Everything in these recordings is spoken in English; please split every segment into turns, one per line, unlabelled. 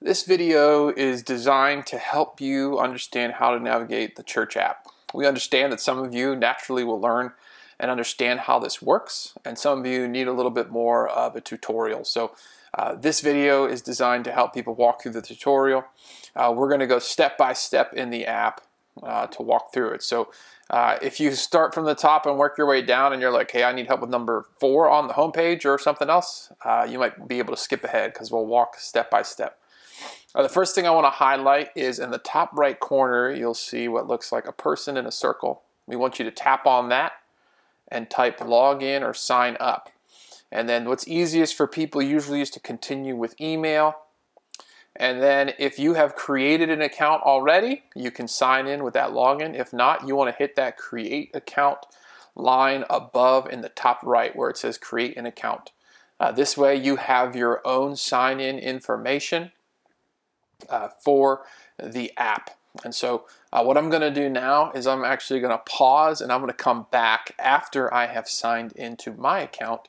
This video is designed to help you understand how to navigate the church app. We understand that some of you naturally will learn and understand how this works, and some of you need a little bit more of a tutorial. So this video is designed to help people walk through the tutorial. We're going to go step by step in the app to walk through it. So if you start from the top and work your way down and you're like, hey, I need help with number 4 on the homepage or something else, you might be able to skip ahead because we'll walk step by step. The first thing I want to highlight is in the top right corner, you'll see what looks like a person in a circle. We want you to tap on that and type login or sign up. And then what's easiest for people usually is to continue with email. And then if you have created an account already, you can sign in with that login. If not, you want to hit that create account line above in the top right where it says create an account. This way you have your own sign-in information for the app. And so what I'm going to do now is I'm actually going to pause and I'm going to come back after I have signed into my account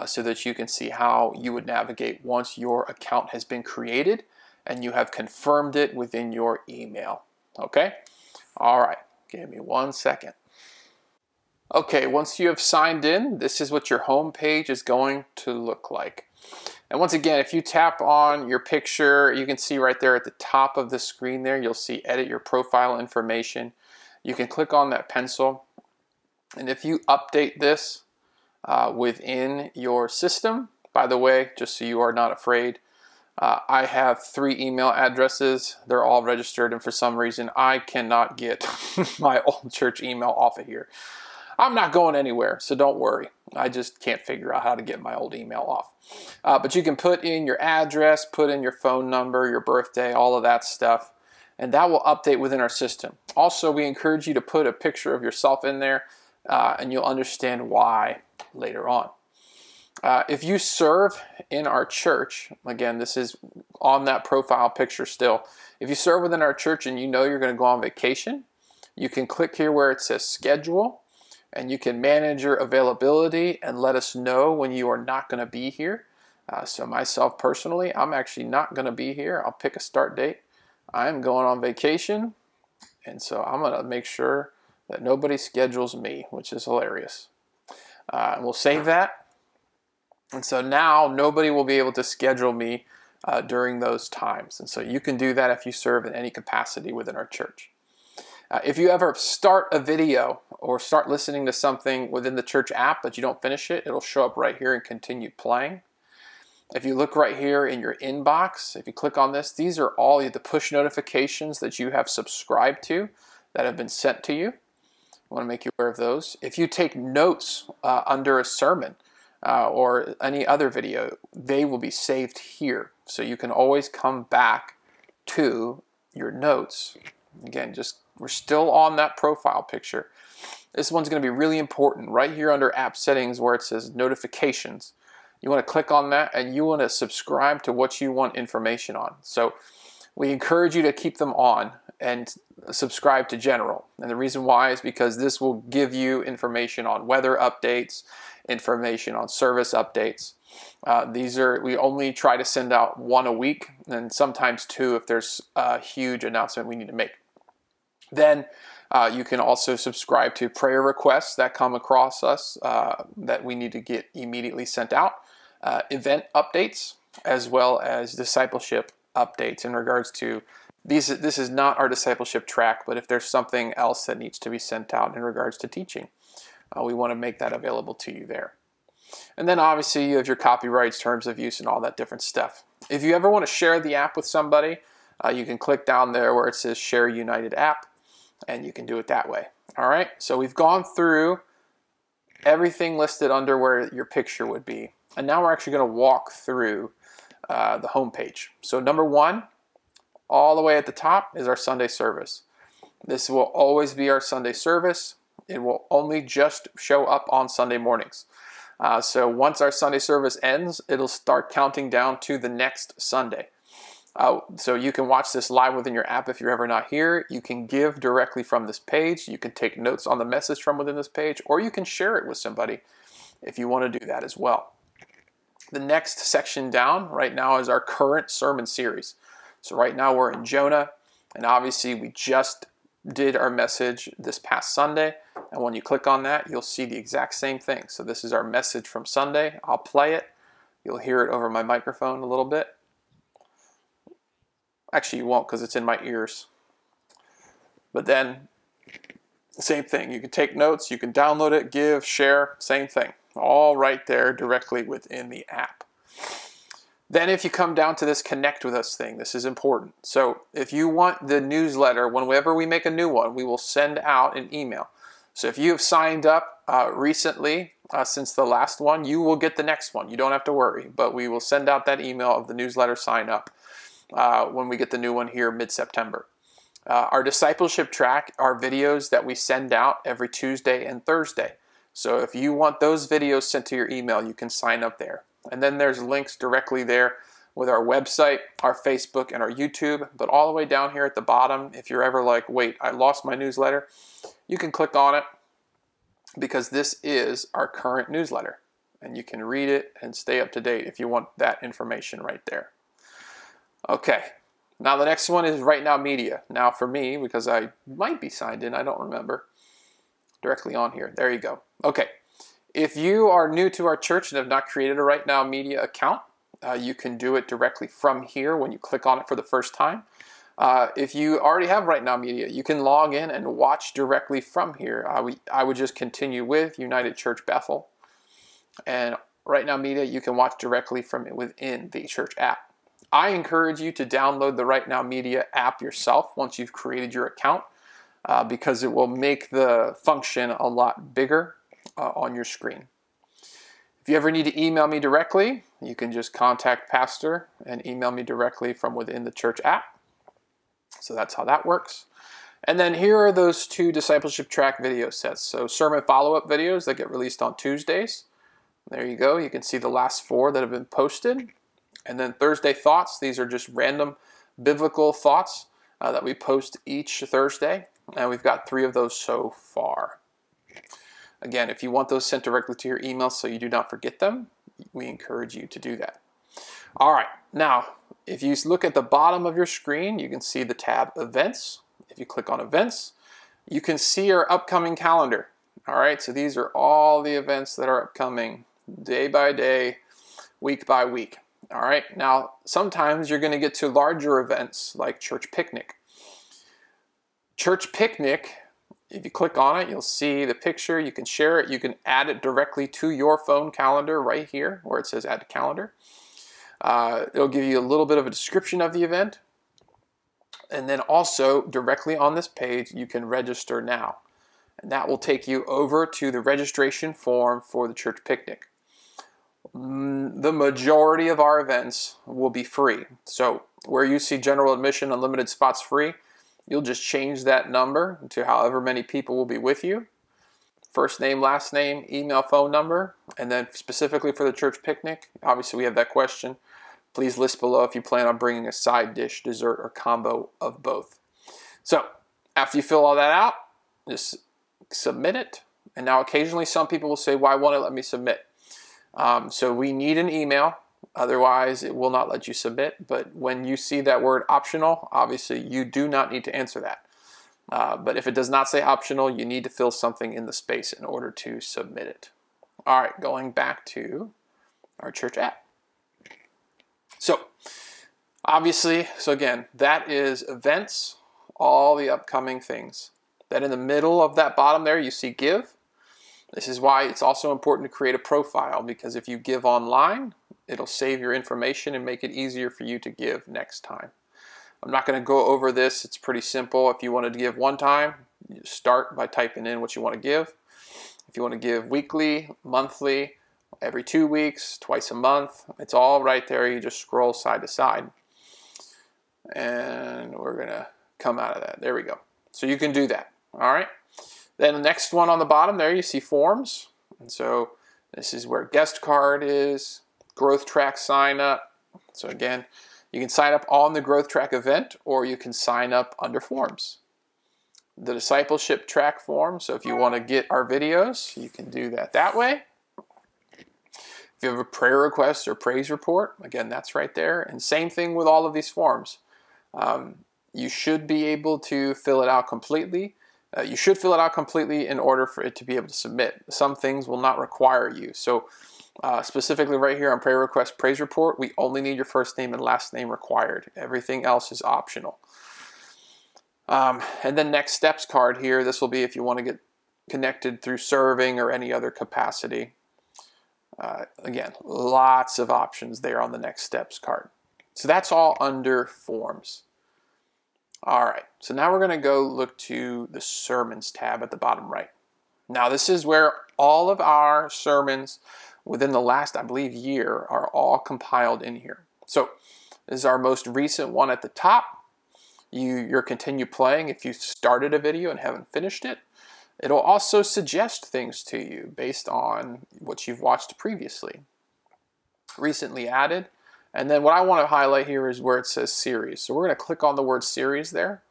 so that you can see how you would navigate once your account has been created and you have confirmed it within your email. Okay? All right. Give me 1 second. Okay, once you have signed in, this is what your home page is going to look like. And once again, if you tap on your picture, you can see right there at the top of the screen there, you'll see edit your profile information. You can click on that pencil. And if you update this within your system, by the way, just so you are not afraid, I have 3 email addresses. They're all registered, and for some reason, I cannot get my old church email off of here. I'm not going anywhere, so don't worry. I just can't figure out how to get my old email off. But you can put in your address, put in your phone number, your birthday, all of that stuff, and that will update within our system. Also, we encourage you to put a picture of yourself in there, and you'll understand why later on. If you serve in our church, again, this is on that profile picture still. If you serve within our church and you know you're going to go on vacation, you can click here where it says schedule, and you can manage your availability and let us know when you are not going to be here. So myself personally, I'm actually not going to be here. I'll pick a start date. I'm going on vacation, and so I'm going to make sure that nobody schedules me, which is hilarious. And we'll save that. And so now nobody will be able to schedule me during those times. And so you can do that if you serve in any capacity within our church. If you ever start a video or start listening to something within the church app but you don't finish it, it'll show up right here and continue playing. If you look right here in your inbox, if you click on this, these are all the push notifications that you have subscribed to that have been sent to you. I want to make you aware of those. If you take notes under a sermon or any other video, they will be saved here. So you can always come back to your notes. Again, we're still on that profile picture. This one's going to be really important. Right here under app settings where it says notifications, you want to click on that and you want to subscribe to what you want information on. So we encourage you to keep them on and subscribe to general. And the reason why is because this will give you information on weather updates, information on service updates. We only try to send out 1 a week and sometimes 2 if there's a huge announcement we need to make. Then you can also subscribe to prayer requests that come across us that we need to get immediately sent out, event updates, as well as discipleship updates in regards to these. This is not our discipleship track, but if there's something else that needs to be sent out in regards to teaching, we want to make that available to you there. And then obviously you have your copyrights, terms of use, and all that different stuff. If you ever want to share the app with somebody, you can click down there where it says Share United App, and you can do it that way. All right, so we've gone through everything listed under where your picture would be. And now we're actually going to walk through the home page. So number 1, all the way at the top is our Sunday service. This will always be our Sunday service. It will only just show up on Sunday mornings. So once our Sunday service ends, it'll start counting down to the next Sunday. So you can watch this live within your app if you're ever not here. You can give directly from this page. You can take notes on the message from within this page, or you can share it with somebody if you want to do that as well. The next section down right now is our current sermon series. So right now we're in Jonah, and obviously we just did our message this past Sunday, and when you click on that, you'll see the exact same thing. So this is our message from Sunday. I'll play it. You'll hear it over my microphone a little bit. Actually, you won't because it's in my ears. But then, same thing. You can take notes, you can download it, give, share, same thing. All right there directly within the app. Then if you come down to this connect with us thing, this is important. So if you want the newsletter, whenever we make a new one, we will send out an email. So if you have signed up recently, since the last one, you will get the next one. You don't have to worry, but we will send out that email of the newsletter sign up when we get the new one here mid-September. Our discipleship track are videos that we send out every Tuesday and Thursday. So if you want those videos sent to your email, you can sign up there. And then there's links directly there with our website, our Facebook, and our YouTube. But all the way down here at the bottom, if you're ever like, wait, I lost my newsletter, you can click on it because this is our current newsletter. And you can read it and stay up to date if you want that information right there. Okay, now the next one is Right Now Media. Now for me, because I might be signed in, I don't remember, directly on here. There you go. Okay. If you are new to our church and have not created a Right Now Media account, you can do it directly from here when you click on it for the first time. If you already have Right Now Media, you can log in and watch directly from here. I would just continue with United Church Bethel. And Right Now Media, you can watch directly from within the church app. I encourage you to download the Right Now Media app yourself once you've created your account because it will make the function a lot bigger on your screen. If you ever need to email me directly, you can just contact Pastor and email me directly from within the church app. So that's how that works. And then here are those 2 discipleship track video sets. So sermon follow-up videos that get released on Tuesdays. There you go. You can see the last 4 that have been posted. And then Thursday thoughts. These are just random biblical thoughts that we post each Thursday. And we've got 3 of those so far. Again, if you want those sent directly to your email so you do not forget them, we encourage you to do that. All right, now, if you look at the bottom of your screen, you can see the tab Events. If you click on Events, you can see our upcoming calendar. All right, so these are all the events that are upcoming day by day, week by week. All right, now, sometimes you're going to get to larger events like Church Picnic. Church Picnic, if you click on it, you'll see the picture. You can share it. You can add it directly to your phone calendar right here where it says Add to Calendar. It'll give you a little bit of a description of the event. And then also directly on this page, you can register now. And that will take you over to the registration form for the Church Picnic. The majority of our events will be free. So where you see general admission, unlimited spots free, you'll just change that number to however many people will be with you. First name, last name, email, phone number, and then specifically for the Church Picnic, obviously we have that question. Please list below if you plan on bringing a side dish, dessert, or combo of both. So after you fill all that out, just submit it. And now occasionally some people will say, why won't it let me submit? So we need an email. Otherwise, it will not let you submit. But when you see that word optional, obviously you do not need to answer that. But if it does not say optional, you need to fill something in the space in order to submit it. All right, going back to our church app. So obviously, again, that is events, all the upcoming things. Then in the middle of that bottom there, you see give. This is why it's also important to create a profile, because if you give online, it'll save your information and make it easier for you to give next time. I'm not going to go over this. It's pretty simple. If you wanted to give one time, you start by typing in what you want to give. If you want to give weekly, monthly, every 2 weeks, twice a month, it's all right there. You just scroll side to side. And we're going to come out of that. There we go. So you can do that. All right. Then the next one on the bottom there, you see forms. And so this is where guest card is, growth track sign up. So again, you can sign up on the growth track event, or you can sign up under forms. The discipleship track form, so if you want to get our videos, you can do that way. If you have a prayer request or praise report, again, that's right there. And same thing with all of these forms. You should be able to fill it out completely. You should fill it out completely in order for it to be able to submit. Some things will not require you. So specifically right here on prayer request praise report, we only need your first name and last name required. Everything else is optional. And then next steps card here, this will be if you want to get connected through serving or any other capacity. Again, lots of options there on the next steps card. So that's all under forms. All right, so now we're going to go look to the sermons tab at the bottom right. Now this is where all of our sermons within the last, I believe, year are all compiled in here. So this is our most recent one at the top. You'll continue playing if you started a video and haven't finished it. It'll also suggest things to you based on what you've watched previously. Recently added. And then what I want to highlight here is where it says series. So we're going to click on the word series there.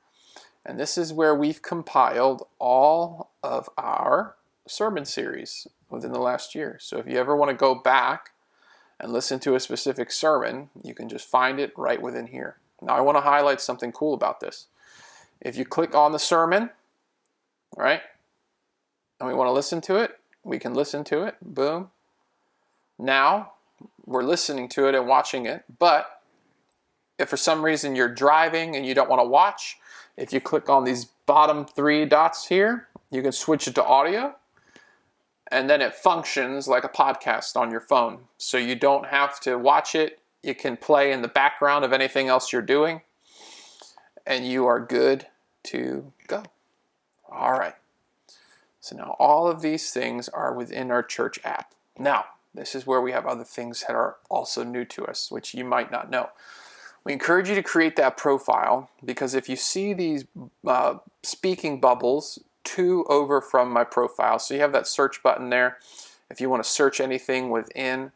And this is where we've compiled all of our sermon series within the last year. So if you ever want to go back and listen to a specific sermon, you can just find it right within here. Now I want to highlight something cool about this. If you click on the sermon, right, and we want to listen to it, we can listen to it. Boom. Now we're listening to it and watching it, but if for some reason you're driving and you don't want to watch, if you click on these bottom 3 dots here, you can switch it to audio, and then it functions like a podcast on your phone. So you don't have to watch it. You can play in the background of anything else you're doing, and you are good to go. All right. So now all of these things are within our church app. Now, this is where we have other things that are also new to us, which you might not know. We encourage you to create that profile, because if you see these speaking bubbles 2 over from my profile, so you have that search button there if you want to search anything within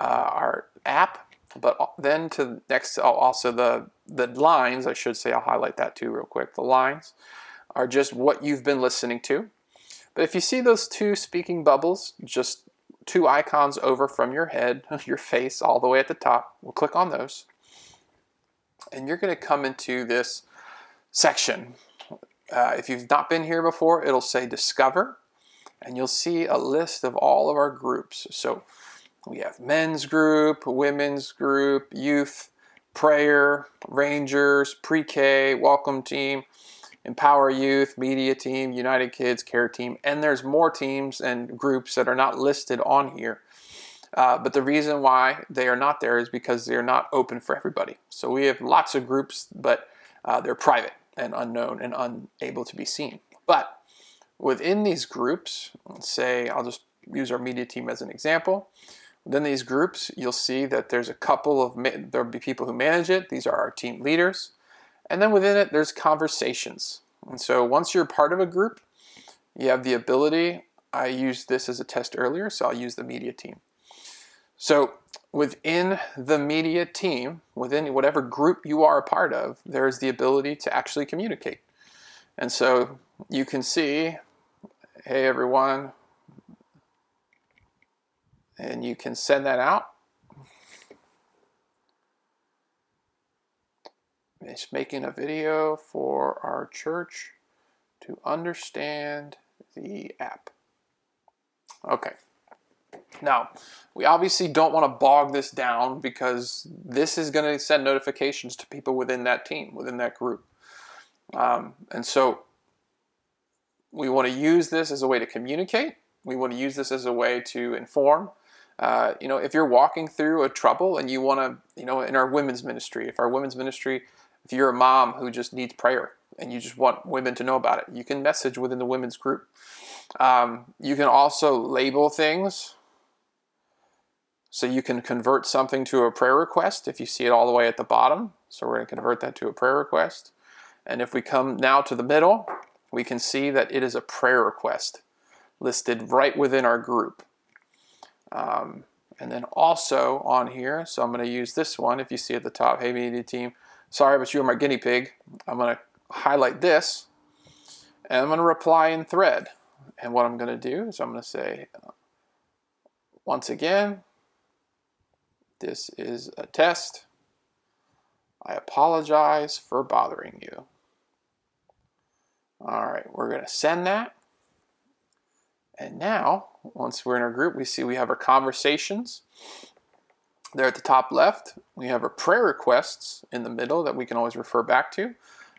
our app. But then to next, also the lines, I should say, I'll highlight that too real quick. The lines are just what you've been listening to. But if you see those 2 speaking bubbles, just 2 icons over from your head, your face, all the way at the top, we'll click on those. And you're going to come into this section. If you've not been here before, it'll say Discover, and you'll see a list of all of our groups. So we have men's group, women's group, youth, prayer, rangers, pre-K, welcome team, empower youth, media team, United Kids, care team, and there's more teams and groups that are not listed on here. But the reason why they are not there is because they're not open for everybody. So we have lots of groups, but they're private and unknown and unable to be seen. But within these groups, let's say I'll just use our media team as an example. Within these groups, you'll see that there's a couple of, there'll be people who manage it. These are our team leaders. And then within it, there's conversations. And so once you're part of a group, you have the ability, I used this as a test earlier, so I'll use the media team. So within the media team, within whatever group you are a part of, there's the ability to actually communicate. And so you can see, hey everyone, and you can send that out. It's making a video for our church to understand the app. Okay. Now, we obviously don't want to bog this down, because this is going to send notifications to people within that team, within that group. And so we want to use this as a way to communicate. We want to use this as a way to inform. If you're walking through a trouble and you want to, in our women's ministry, if you're a mom who just needs prayer and you just want women to know about it, you can message within the women's group. You can also label things. So you can convert something to a prayer request if you see it all the way at the bottom. So we're going to convert that to a prayer request. And if we come now to the middle, we can see that it is a prayer request listed right within our group. And then also on here, so I'm going to use this one. If you see at the top, hey media team, sorry, but you're my guinea pig. I'm going to highlight this, and I'm going to reply in thread. And what I'm going to do is I'm going to say, once again, this is a test. I apologize for bothering you. All right, we're going to send that. And now, once we're in our group, we see we have our conversations. There at the top left, we have our prayer requests in the middle that we can always refer back to.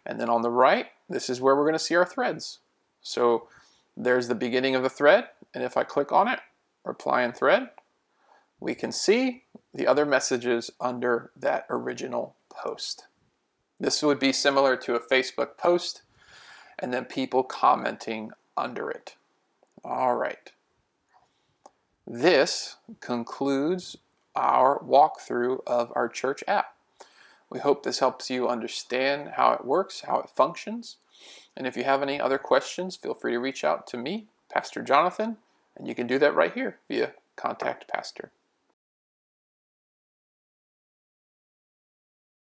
And then on the right, this is where we're going to see our threads. So there's the beginning of the thread. And if I click on it, reply and thread, we can see the other messages under that original post. This would be similar to a Facebook post and then people commenting under it. All right. This concludes our walkthrough of our church app. We hope this helps you understand how it works, how it functions. And if you have any other questions, feel free to reach out to me, Pastor Jonathan, and you can do that right here via Contact Pastor.